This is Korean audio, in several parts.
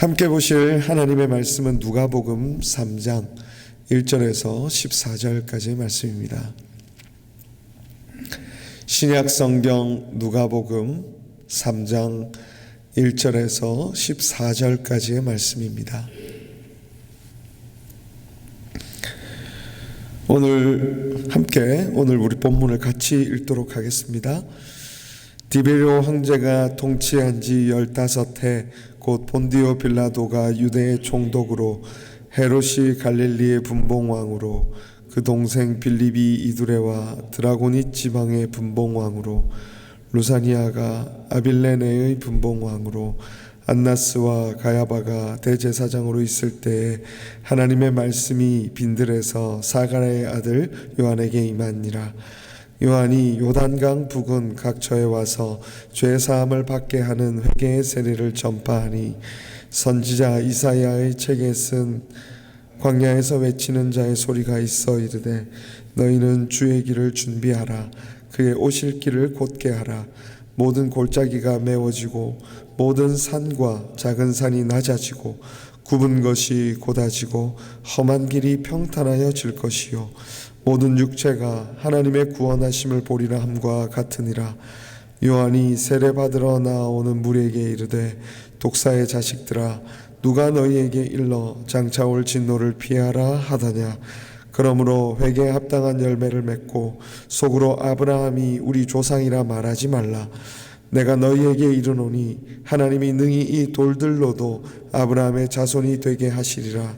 함께 보실 하나님의 말씀은 누가복음 3장 1절에서 14절까지의 말씀입니다. 신약 성경 누가복음 3장 1절에서 14절까지의 말씀입니다. 오늘 우리 본문을 같이 읽도록 하겠습니다. 디베리오 황제가 통치한 지 15해 곧 본디오 빌라도가 유대의 총독으로 헤롯이 갈릴리의 분봉왕으로 그 동생 빌립이 이두레와 드라고니 지방의 분봉왕으로 루사니아가 아빌레네의 분봉왕으로 안나스와 가야바가 대제사장으로 있을 때에 하나님의 말씀이 빈들에서 사가랴의 아들 요한에게 임하니라. 요한이 요단강 부근 각처에 와서 죄사함을 받게 하는 회개의 세례를 전파하니 선지자 이사야의 책에 쓴 광야에서 외치는 자의 소리가 있어 이르되 너희는 주의 길을 준비하라. 그의 오실 길을 곧게 하라. 모든 골짜기가 메워지고 모든 산과 작은 산이 낮아지고 굽은 것이 곧아지고 험한 길이 평탄하여질 것이요 모든 육체가 하나님의 구원하심을 보리라 함과 같으니라. 요한이 세례받으러 나오는 무리에게 이르되 독사의 자식들아 누가 너희에게 일러 장차 올 진노를 피하라 하더냐. 그러므로 회개에 합당한 열매를 맺고 속으로 아브라함이 우리 조상이라 말하지 말라. 내가 너희에게 이르노니 하나님이 능히 이 돌들로도 아브라함의 자손이 되게 하시리라.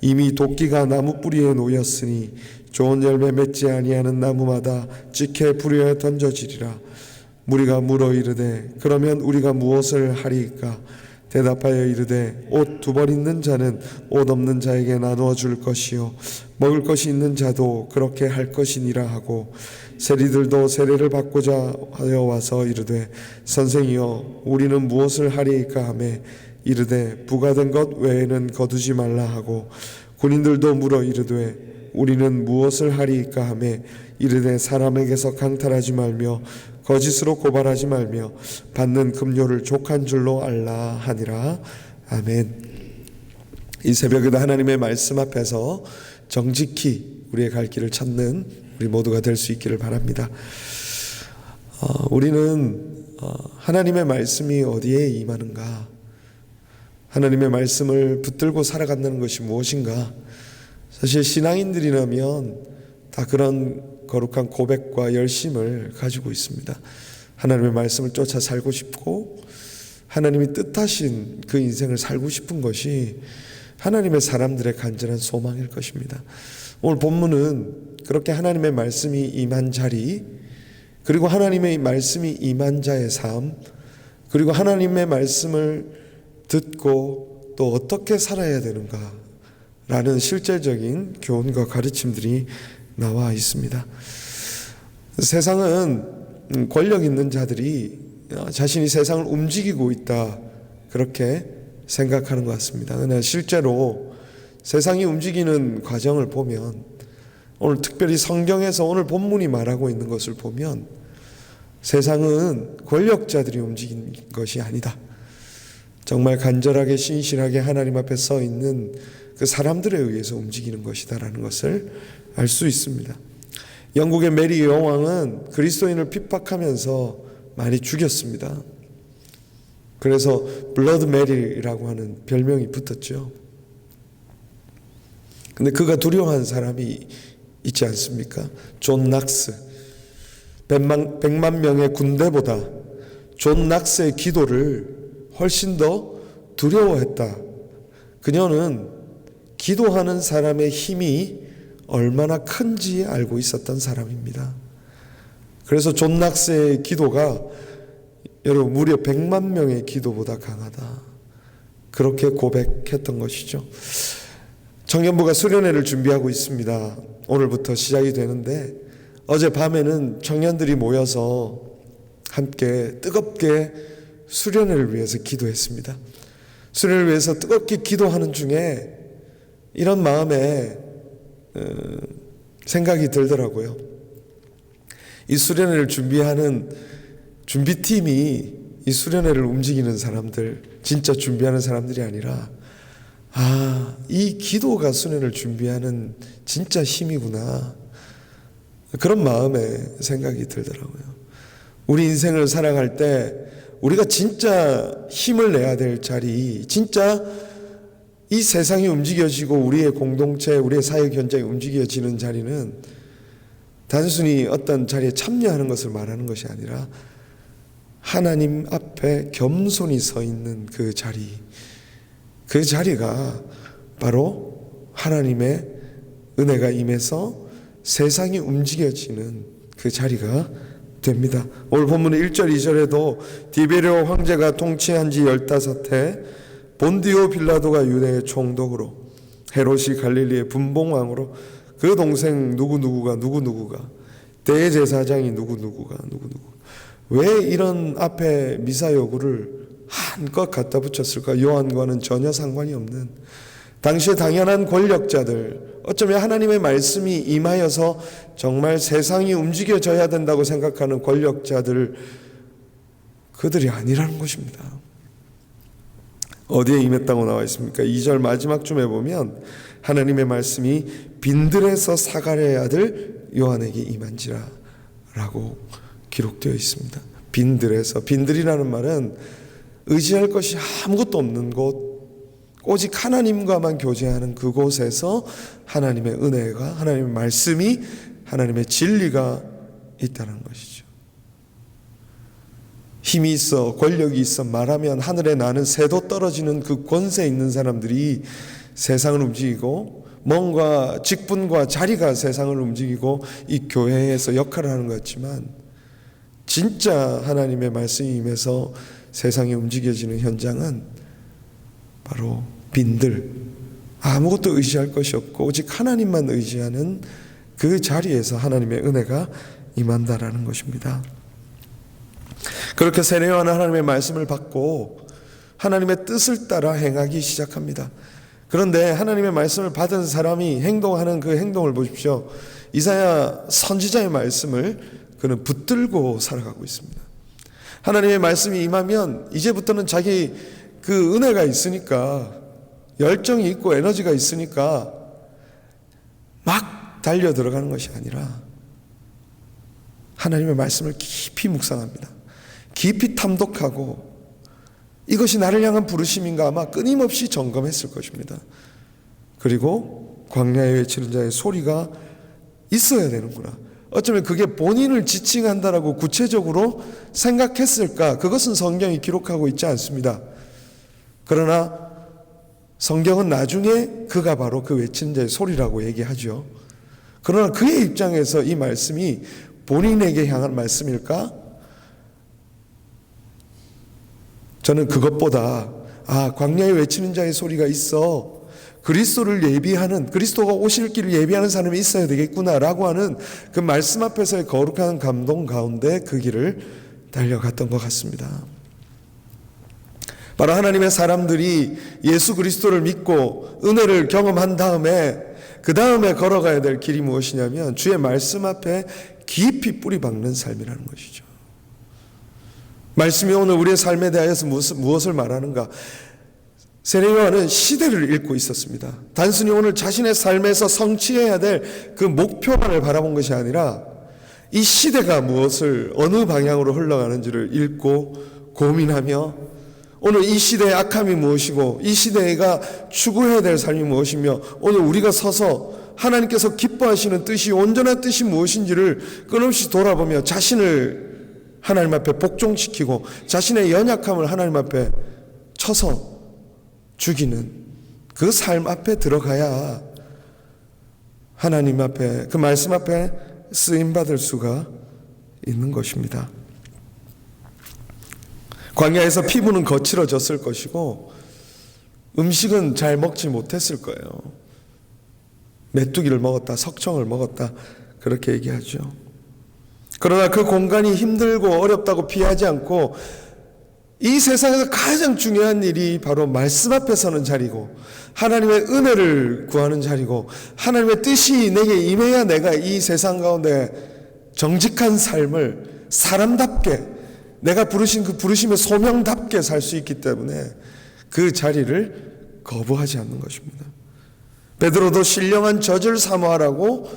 이미 도끼가 나무 뿌리에 놓였으니 좋은 열매 맺지 아니하는 나무마다 찍혀 불에 던져지리라. 무리가 물어 이르되 그러면 우리가 무엇을 하리이까? 대답하여 이르되 옷 2벌 있는 자는 옷 없는 자에게 나누어 줄 것이요 먹을 것이 있는 자도 그렇게 할 것이니라 하고 세리들도 세례를 받고자 하여 와서 이르되 선생이여 우리는 무엇을 하리이까 하매 이르되 부가된 것 외에는 거두지 말라 하고 군인들도 물어 이르되 우리는 무엇을 하리이까 하매 이르되 사람에게서 강탈하지 말며 거짓으로 고발하지 말며 받는 급료를 족한 줄로 알라 하니라. 아멘. 이 새벽에도 하나님의 말씀 앞에서 정직히 우리의 갈 길을 찾는 우리 모두가 될 수 있기를 바랍니다. 우리는 하나님의 말씀이 어디에 임하는가, 하나님의 말씀을 붙들고 살아간다는 것이 무엇인가. 사실 신앙인들이라면 다 그런 거룩한 고백과 열심을 가지고 있습니다. 하나님의 말씀을 쫓아 살고 싶고 하나님이 뜻하신 그 인생을 살고 싶은 것이 하나님의 사람들의 간절한 소망일 것입니다. 오늘 본문은 그렇게 하나님의 말씀이 임한 자리, 그리고 하나님의 말씀이 임한 자의 삶, 그리고 하나님의 말씀을 듣고 또 어떻게 살아야 되는가 라는 실제적인 교훈과 가르침들이 나와 있습니다. 세상은 권력 있는 자들이 자신이 세상을 움직이고 있다 그렇게 생각하는 것 같습니다. 그러나 실제로 세상이 움직이는 과정을 보면 오늘 특별히 성경에서 오늘 본문이 말하고 있는 것을 보면 세상은 권력자들이 움직인 것이 아니다. 정말 간절하게 신실하게 하나님 앞에 서 있는 그 사람들에 의해서 움직이는 것이다라는 것을 알 수 있습니다. 영국의 메리 여왕은 그리스도인을 핍박하면서 많이 죽였습니다. 그래서 블러드 메리라고 하는 별명이 붙었죠. 근데 그가 두려워한 사람이 있지 않습니까? 존 낙스. 100만 명의 군대보다 존 낙스의 기도를 훨씬 더 두려워했다. 그녀는 기도하는 사람의 힘이 얼마나 큰지 알고 있었던 사람입니다. 그래서 존 낙스의 기도가 여러분 무려 100만 명의 기도보다 강하다. 그렇게 고백했던 것이죠. 청년부가 수련회를 준비하고 있습니다. 오늘부터 시작이 되는데 어젯밤에는 청년들이 모여서 함께 뜨겁게 수련회를 위해서 기도했습니다. 수련회를 위해서 뜨겁게 기도하는 중에 이런 마음에 생각이 들더라고요. 이 수련회를 준비하는 준비팀이 이 수련회를 움직이는 사람들, 진짜 준비하는 사람들이 아니라 이 기도가 수련회를 준비하는 진짜 힘이구나, 그런 마음에 생각이 들더라고요. 우리 인생을 살아갈 때 우리가 진짜 힘을 내야 될 자리, 진짜 이 세상이 움직여지고 우리의 공동체, 우리의 사회 현장이 움직여지는 자리는 단순히 어떤 자리에 참여하는 것을 말하는 것이 아니라 하나님 앞에 겸손히 서 있는 그 자리, 그 자리가 바로 하나님의 은혜가 임해서 세상이 움직여지는 그 자리가 됩니다. 오늘 본문의 1절 2절에도 디베레오 황제가 통치한 지 15해 본디오 빌라도가 유대의 총독으로, 헤롯이 갈릴리의 분봉왕으로, 그 동생 누구누구가 대제사장이 누구누구가 왜 이런 앞에 미사 여구를 한껏 갖다 붙였을까? 요한과는 전혀 상관이 없는 당시에 당연한 권력자들, 어쩌면 하나님의 말씀이 임하여서 정말 세상이 움직여져야 된다고 생각하는 권력자들, 그들이 아니라는 것입니다. 어디에 임했다고 나와 있습니까? 2절 마지막쯤에 보면 하나님의 말씀이 빈들에서 사가랴의 아들 요한에게 임한지라 라고 기록되어 있습니다. 빈들에서, 빈들이라는 말은 의지할 것이 아무것도 없는 곳, 오직 하나님과만 교제하는 그곳에서 하나님의 은혜가, 하나님의 말씀이, 하나님의 진리가 있다는 것이죠. 힘이 있어, 권력이 있어, 말하면 하늘에 나는 새도 떨어지는 그 권세 있는 사람들이 세상을 움직이고, 뭔가 직분과 자리가 세상을 움직이고 이 교회에서 역할을 하는 것 같지만, 진짜 하나님의 말씀이 임해서 세상이 움직여지는 현장은 바로 빈들, 아무것도 의지할 것이 없고 오직 하나님만 의지하는 그 자리에서 하나님의 은혜가 임한다라는 것입니다. 그렇게 세례요한은 하나님의 말씀을 받고 하나님의 뜻을 따라 행하기 시작합니다. 그런데 하나님의 말씀을 받은 사람이 행동하는 그 행동을 보십시오. 이사야 선지자의 말씀을 그는 붙들고 살아가고 있습니다. 하나님의 말씀이 임하면 이제부터는 자기 그 은혜가 있으니까, 열정이 있고 에너지가 있으니까 막 달려 들어가는 것이 아니라 하나님의 말씀을 깊이 묵상합니다. 깊이 탐독하고 이것이 나를 향한 부르심인가 아마 끊임없이 점검했을 것입니다. 그리고 광야에 외치는 자의 소리가 있어야 되는구나, 어쩌면 그게 본인을 지칭한다라고 구체적으로 생각했을까? 그것은 성경이 기록하고 있지 않습니다. 그러나 성경은 나중에 그가 바로 그 외치는 자의 소리라고 얘기하죠. 그러나 그의 입장에서 이 말씀이 본인에게 향한 말씀일까? 저는 그것보다 광야에 외치는 자의 소리가 있어, 그리스도를 예비하는, 그리스도가 오실 길을 예비하는 사람이 있어야 되겠구나라고 하는 그 말씀 앞에서의 거룩한 감동 가운데 그 길을 달려갔던 것 같습니다. 바로 하나님의 사람들이 예수 그리스도를 믿고 은혜를 경험한 다음에 그 다음에 걸어가야 될 길이 무엇이냐면 주의 말씀 앞에 깊이 뿌리 박는 삶이라는 것이죠. 말씀이 오늘 우리의 삶에 대하여서 무엇을 말하는가? 세례요한은 시대를 읽고 있었습니다. 단순히 오늘 자신의 삶에서 성취해야 될 그 목표만을 바라본 것이 아니라 이 시대가 무엇을, 어느 방향으로 흘러가는지를 읽고 고민하며 오늘 이 시대의 악함이 무엇이고 이 시대가 추구해야 될 삶이 무엇이며 오늘 우리가 서서 하나님께서 기뻐하시는 뜻이, 온전한 뜻이 무엇인지를 끊임없이 돌아보며 자신을 하나님 앞에 복종시키고 자신의 연약함을 하나님 앞에 쳐서 죽이는 그 삶 앞에 들어가야 하나님 앞에, 그 말씀 앞에 쓰임받을 수가 있는 것입니다. 광야에서 피부는 거칠어졌을 것이고 음식은 잘 먹지 못했을 거예요. 메뚜기를 먹었다, 석청을 먹었다, 그렇게 얘기하죠. 그러나 그 공간이 힘들고 어렵다고 피하지 않고 이 세상에서 가장 중요한 일이 바로 말씀 앞에 서는 자리고 하나님의 은혜를 구하는 자리고 하나님의 뜻이 내게 임해야 내가 이 세상 가운데 정직한 삶을 사람답게 내가 부르신 그 부르심의 소명답게 살 수 있기 때문에 그 자리를 거부하지 않는 것입니다. 베드로도 신령한 젖을 사모하라고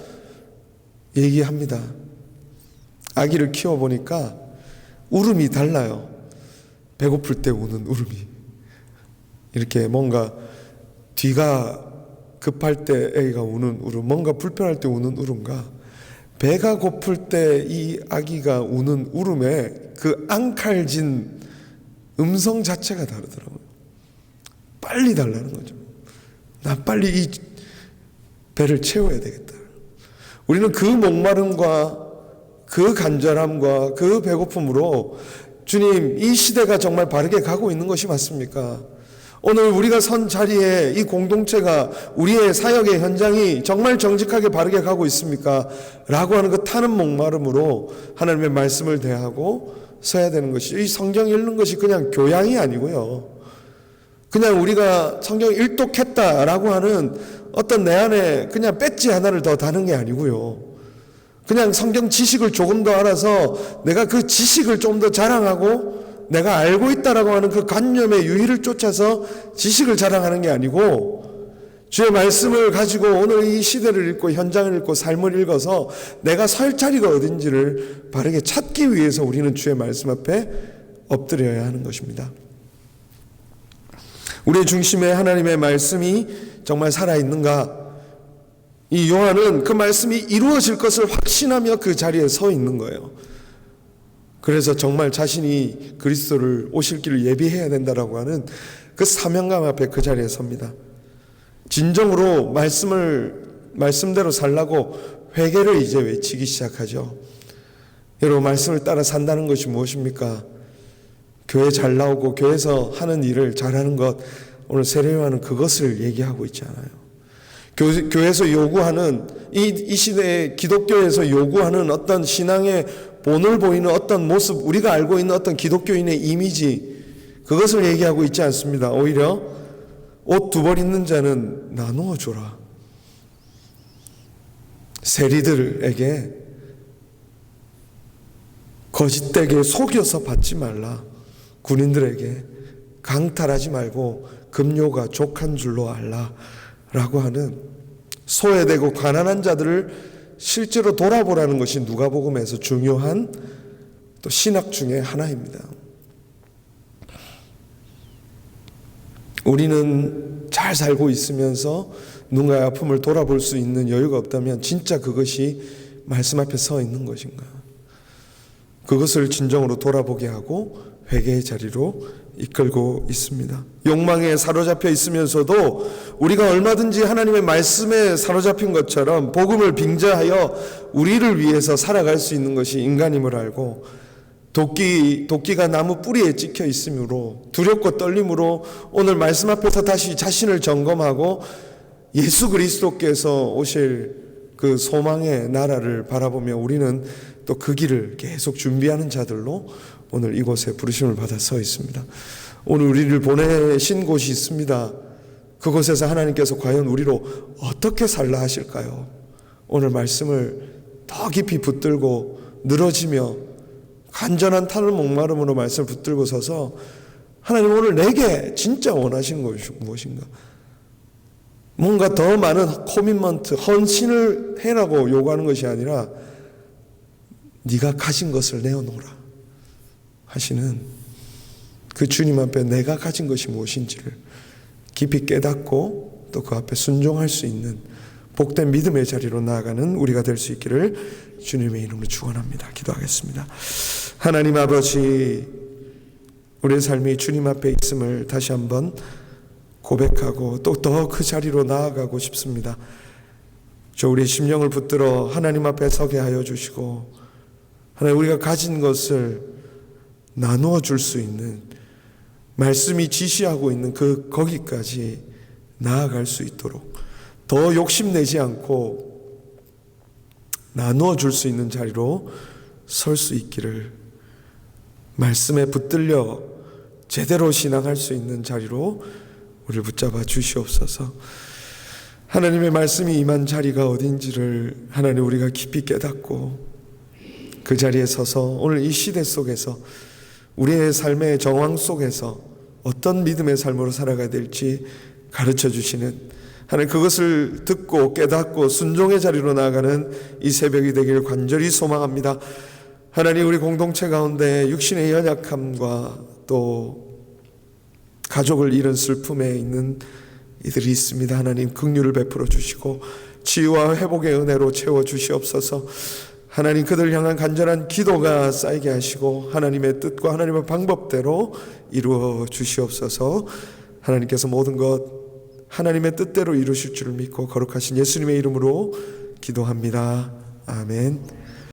얘기합니다. 아기를 키워보니까 울음이 달라요. 배고플 때 우는 울음이, 이렇게 뭔가 뒤가 급할 때 애가 우는 울음, 뭔가 불편할 때 우는 울음과 배가 고플 때 이 아기가 우는 울음의 그 앙칼진 음성 자체가 다르더라고요. 빨리 달라는 거죠. 나 빨리 이 배를 채워야 되겠다. 우리는 그 목마름과 그 간절함과 그 배고픔으로 주님, 이 시대가 정말 바르게 가고 있는 것이 맞습니까? 오늘 우리가 선 자리에 이 공동체가, 우리의 사역의 현장이 정말 정직하게 바르게 가고 있습니까? 라고 하는 그 타는 목마름으로 하나님의 말씀을 대하고 서야 되는 것이, 이 성경 읽는 것이 그냥 교양이 아니고요, 그냥 우리가 성경 일독했다라고 하는 어떤 내 안에 그냥 배지 하나를 더 다는 게 아니고요, 그냥 성경 지식을 조금 더 알아서 내가 그 지식을 좀 더 자랑하고 내가 알고 있다라고 하는 그 관념의 유희를 쫓아서 지식을 자랑하는 게 아니고, 주의 말씀을 가지고 오늘 이 시대를 읽고 현장을 읽고 삶을 읽어서 내가 설 자리가 어딘지를 바르게 찾기 위해서 우리는 주의 말씀 앞에 엎드려야 하는 것입니다. 우리의 중심에 하나님의 말씀이 정말 살아있는가? 이 요한은 그 말씀이 이루어질 것을 확신하며 그 자리에 서 있는 거예요. 그래서 정말 자신이 그리스도를 오실 길을 예비해야 된다라고 하는 그 사명감 앞에 그 자리에 섭니다. 진정으로 말씀대로 살라고 회개를 이제 외치기 시작하죠. 여러분, 말씀을 따라 산다는 것이 무엇입니까? 교회 잘 나오고 교회에서 하는 일을 잘하는 것, 오늘 세례요한은 그것을 얘기하고 있지 않아요. 교회에서 요구하는 이 시대의 기독교에서 요구하는 어떤 신앙의 본을 보이는 어떤 모습, 우리가 알고 있는 어떤 기독교인의 이미지, 그것을 얘기하고 있지 않습니다. 오히려 옷 2벌 있는 자는 나누어 줘라. 세리들에게 거짓되게 속여서 받지 말라. 군인들에게 강탈하지 말고 급료가 족한 줄로 알라 라고 하는, 소외되고 가난한 자들을 실제로 돌아보라는 것이 누가복음에서 중요한 또 신학 중에 하나입니다. 우리는 잘 살고 있으면서 누군가의 아픔을 돌아볼 수 있는 여유가 없다면 진짜 그것이 말씀 앞에 서 있는 것인가? 그것을 진정으로 돌아보게 하고 회개의 자리로 이끌고 있습니다. 욕망에 사로잡혀 있으면서도 우리가 얼마든지 하나님의 말씀에 사로잡힌 것처럼 복음을 빙자하여 우리를 위해서 살아갈 수 있는 것이 인간임을 알고, 도끼가 나무 뿌리에 찍혀 있으므로 두렵고 떨림으로 오늘 말씀 앞에서 다시 자신을 점검하고 예수 그리스도께서 오실 그 소망의 나라를 바라보며 우리는 또 그 길을 계속 준비하는 자들로 오늘 이곳에 부르심을 받아 서 있습니다. 오늘 우리를 보내신 곳이 있습니다. 그곳에서 하나님께서 과연 우리로 어떻게 살라 하실까요? 오늘 말씀을 더 깊이 붙들고 늘어지며 간절한 타는 목마름으로 말씀을 붙들고 서서, 하나님 오늘 내게 진짜 원하시는 것이 무엇인가? 뭔가 더 많은 코미먼트, 헌신을 해라고 요구하는 것이 아니라 네가 가진 것을 내어놓으라 하시는 그 주님 앞에 내가 가진 것이 무엇인지를 깊이 깨닫고 또 그 앞에 순종할 수 있는 복된 믿음의 자리로 나아가는 우리가 될 수 있기를 주님의 이름으로 축원합니다. 기도하겠습니다. 하나님 아버지, 우리의 삶이 주님 앞에 있음을 다시 한번 고백하고 또 더 그 자리로 나아가고 싶습니다. 우리의 심령을 붙들어 하나님 앞에 서게 하여 주시고, 하나님 우리가 가진 것을 나누어 줄 수 있는, 말씀이 지시하고 있는 거기까지 나아갈 수 있도록 더 욕심내지 않고 나누어 줄 수 있는 자리로 설 수 있기를, 말씀에 붙들려 제대로 신앙할 수 있는 자리로 우리를 붙잡아 주시옵소서. 하나님의 말씀이 임한 자리가 어딘지를 하나님 우리가 깊이 깨닫고 그 자리에 서서 오늘 이 시대 속에서 우리의 삶의 정황 속에서 어떤 믿음의 삶으로 살아가야 될지 가르쳐 주시는, 하나님 그것을 듣고 깨닫고 순종의 자리로 나아가는 이 새벽이 되길 간절히 소망합니다. 하나님, 우리 공동체 가운데 육신의 연약함과 또 가족을 잃은 슬픔에 있는 이들이 있습니다. 하나님 긍휼을 베풀어 주시고 치유와 회복의 은혜로 채워 주시옵소서. 하나님 그들 향한 간절한 기도가 쌓이게 하시고 하나님의 뜻과 하나님의 방법대로 이루어 주시옵소서. 하나님께서 모든 것 하나님의 뜻대로 이루실 줄을 믿고 거룩하신 예수님의 이름으로 기도합니다. 아멘.